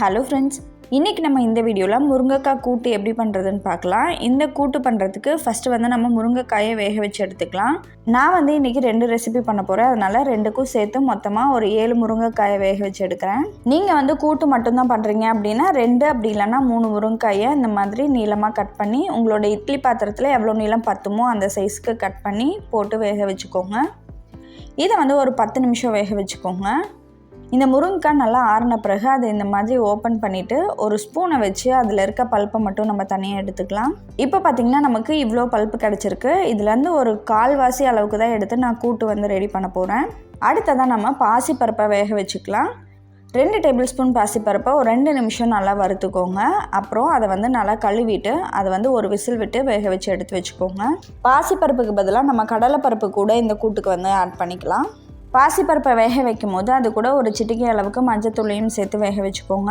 Hello friends, இன்றைக்கி நம்ம இந்த வீடியோவில் முருங்கைக்காய் கூட்டு எப்படி பண்ணுறதுன்னு பார்க்கலாம். இந்த கூட்டு பண்ணுறதுக்கு ஃபஸ்ட்டு வந்து நம்ம முருங்கைக்காயை வேக வச்சு எடுத்துக்கலாம். நான் வந்து இன்றைக்கி 2 ரெசிபி பண்ண போகிறேன். அதனால் 2க்கும் சேர்த்து மொத்தமாக ஒரு 7 முருங்கைக்காயை வேக வச்சு எடுக்கிறேன். நீங்கள் வந்து கூட்டு மட்டும்தான் பண்ணுறீங்க அப்படின்னா 2 அப்படி இல்லைன்னா 3 முருங்கைக்காயை இந்த மாதிரி நீளமாக கட் பண்ணி உங்களோட இட்லி பாத்திரத்தில் எவ்வளோ நீளம் பத்துமோ அந்த சைஸ்க்கு கட் பண்ணி போட்டு வேக வச்சுக்கோங்க. இதை வந்து ஒரு 10 நிமிஷம் வேக வச்சுக்கோங்க. இந்த முருங்கைக்காய் நல்லா ஆறின பிறகு அதை இந்த மாதிரி ஓப்பன் பண்ணிவிட்டு ஒரு ஸ்பூனை வச்சு அதில் இருக்க பல்ப்பை மட்டும் நம்ம தனியாக எடுத்துக்கலாம். இப்போ பார்த்திங்கன்னா நமக்கு இவ்வளோ பல்ப்பு கிடச்சிருக்கு. இதுலேருந்து ஒரு 1/4 அளவுக்கு தான் எடுத்து நான் கூட்டு வந்து ரெடி பண்ண போகிறேன். அடுத்ததாக நம்ம பாசிப்பருப்பை வேக வச்சுக்கலாம். 2 டேபிள் ஸ்பூன் பாசிப்பருப்பை ஒரு 2 நிமிஷம் நல்லா வறுத்துக்கோங்க. அப்புறம் அதை வந்து நல்லா கழுவிட்டு அதை வந்து ஒரு விசில் விட்டு வேக வச்சு எடுத்து வச்சுக்கோங்க. பாசிப்பருப்புக்கு பதிலாக நம்ம கடலைப்பருப்பு கூட இந்த கூட்டுக்கு வந்து ஆட் பண்ணிக்கலாம். பாசிப்பருப்பை வேக வைக்கும் போது அது கூட ஒரு சிட்டிகை அளவுக்கு மஞ்சத்தூளையும் சேர்த்து வேக வச்சுக்கோங்க.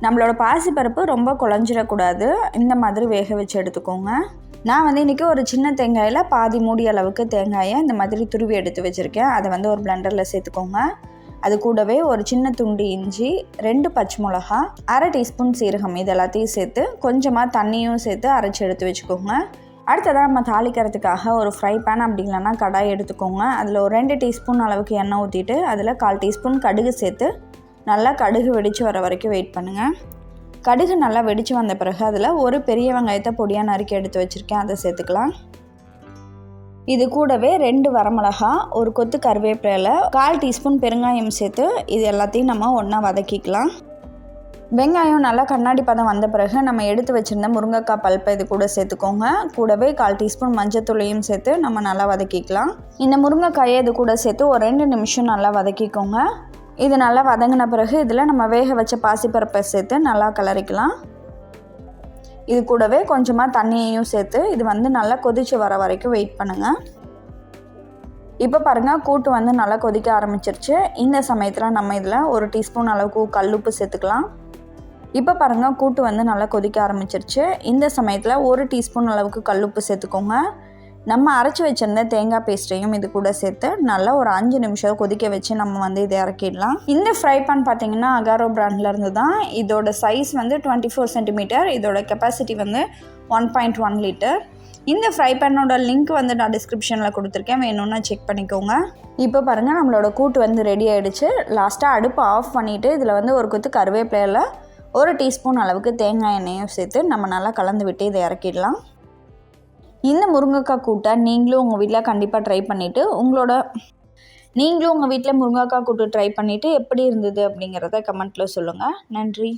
நம்மளோட பாசிப்பருப்பு ரொம்ப குழஞ்சிடக்கூடாது, இந்த மாதிரி வேக வச்சு எடுத்துக்கோங்க. நான் வந்து இன்றைக்கி ஒரு சின்ன தேங்காயில் பாதி மூடி அளவுக்கு தேங்காயை இந்த மாதிரி துருவி எடுத்து வச்சுருக்கேன். அதை வந்து ஒரு பிளெண்டரில் சேர்த்துக்கோங்க. அது கூடவே ஒரு சின்ன துண்டு இஞ்சி, 2 பச்சை மிளகா, 1/2 டீஸ்பூன் சீரகம், இது எல்லாத்தையும் சேர்த்து கொஞ்சமாக தண்ணியும் சேர்த்து அரைச்சி எடுத்து வச்சுக்கோங்க. அடுத்ததாக நம்ம தாளிக்கிறதுக்காக ஒரு ஃப்ரை பேன் அப்படி இல்லைன்னா கடாய் எடுத்துக்கோங்க. அதில் ஒரு 2 டீஸ்பூன் அளவுக்கு எண்ணெய் ஊற்றிட்டு அதில் 1/4 டீஸ்பூன் கடுகு சேர்த்து நல்லா கடுகு வெடித்து வர வரைக்கும் வெயிட் பண்ணுங்கள். கடுகு நல்லா வெடித்து வந்த பிறகு அதில் ஒரு பெரிய வெங்காயத்தை பொடியாக நறுக்கி எடுத்து வச்சுருக்கேன், அதை சேர்த்துக்கலாம். இது கூடவே 2 வரமிளகா, ஒரு கொத்து கருவேப்பிலை, 1/4 டீஸ்பூன் பெருங்காயம் சேர்த்து இது எல்லாத்தையும் நம்ம ஒன்றா வதக்கிக்கலாம். வெங்காயம் நல்லா கண்ணாடி பதம் வந்த பிறகு நம்ம எடுத்து வச்சுருந்த முருங்கைக்காய் பல்ப்பை இது கூட சேர்த்துக்கோங்க. கூடவே 1/4 டீஸ்பூன் மஞ்சத்தூளையும் சேர்த்து நம்ம நல்லா வதக்கிக்கலாம். இந்த முருங்கைக்காயை இது கூட சேர்த்து ஒரு 2 நிமிஷம் நல்லா வதக்கிக்கோங்க. இது நல்லா வதங்கின பிறகு இதில் நம்ம வேக வச்ச பாசிப்பருப்பை சேர்த்து நல்லா கிளறிக்கலாம். இது கூடவே கொஞ்சமாக தண்ணியையும் சேர்த்து இது வந்து நல்லா கொதித்து வர வரைக்கும் வெயிட் பண்ணுங்கள். இப்போ பாருங்கள், கூட்டு வந்து நல்லா கொதிக்க ஆரம்பிச்சிருச்சு. இந்த சமயத்தில் நம்ம இதில் 1 டீஸ்பூன் அளவுக்கு கல்லுப்பு சேர்த்துக்கலாம். இப்போ பாருங்கள், கூட்டு வந்து நல்லா கொதிக்க ஆரம்பிச்சிருச்சு. இந்த சமயத்தில் 1 டீஸ்பூன் அளவுக்கு கல்லுப்பு சேர்த்துக்கோங்க. நம்ம அரைச்சி வச்சுருந்த தேங்காய் பேஸ்ட்டையும் இது கூட சேர்த்து நல்லா ஒரு 5 நிமிஷம் கொதிக்க வச்சு நம்ம வந்து இதை இறக்கிடலாம். இந்த ஃப்ரை பேன் பார்த்திங்கன்னா அகாரோ பிராண்ட்லேருந்து தான். இதோட சைஸ் வந்து 24 சென்டிமீட்டர். இதோட கெப்பாசிட்டி வந்து 1.1 லிட்டர். இந்த ஃப்ரை பேனோட லிங்க் வந்து நான் டிஸ்கிரிப்ஷனில் கொடுத்துருக்கேன், வேணும்னா செக் பண்ணிக்கோங்க. இப்போ பாருங்கள், நம்மளோட கூட்டு வந்து ரெடி ஆகிடுச்சு. லாஸ்ட்டாக அடுப்பை ஆஃப் பண்ணிவிட்டு இதில் வந்து ஒரு கொத்து கருவேப்பிலையில் 1 டீஸ்பூன் அளவுக்கு தேங்காய் எண்ணெயும் சேர்த்து நம்ம நல்லா கலந்து விட்டு இதை இறக்கிடலாம். இந்த முருங்கைக்காய் கூட்டை நீங்களும் உங்கள் வீட்டில் கண்டிப்பாக ட்ரை பண்ணிவிட்டு உங்கள் வீட்டில் முருங்கைக்காய் கூட்டு ட்ரை பண்ணிவிட்டு எப்படி இருந்தது அப்படிங்கிறத கமெண்ட்டில் சொல்லுங்கள். நன்றி.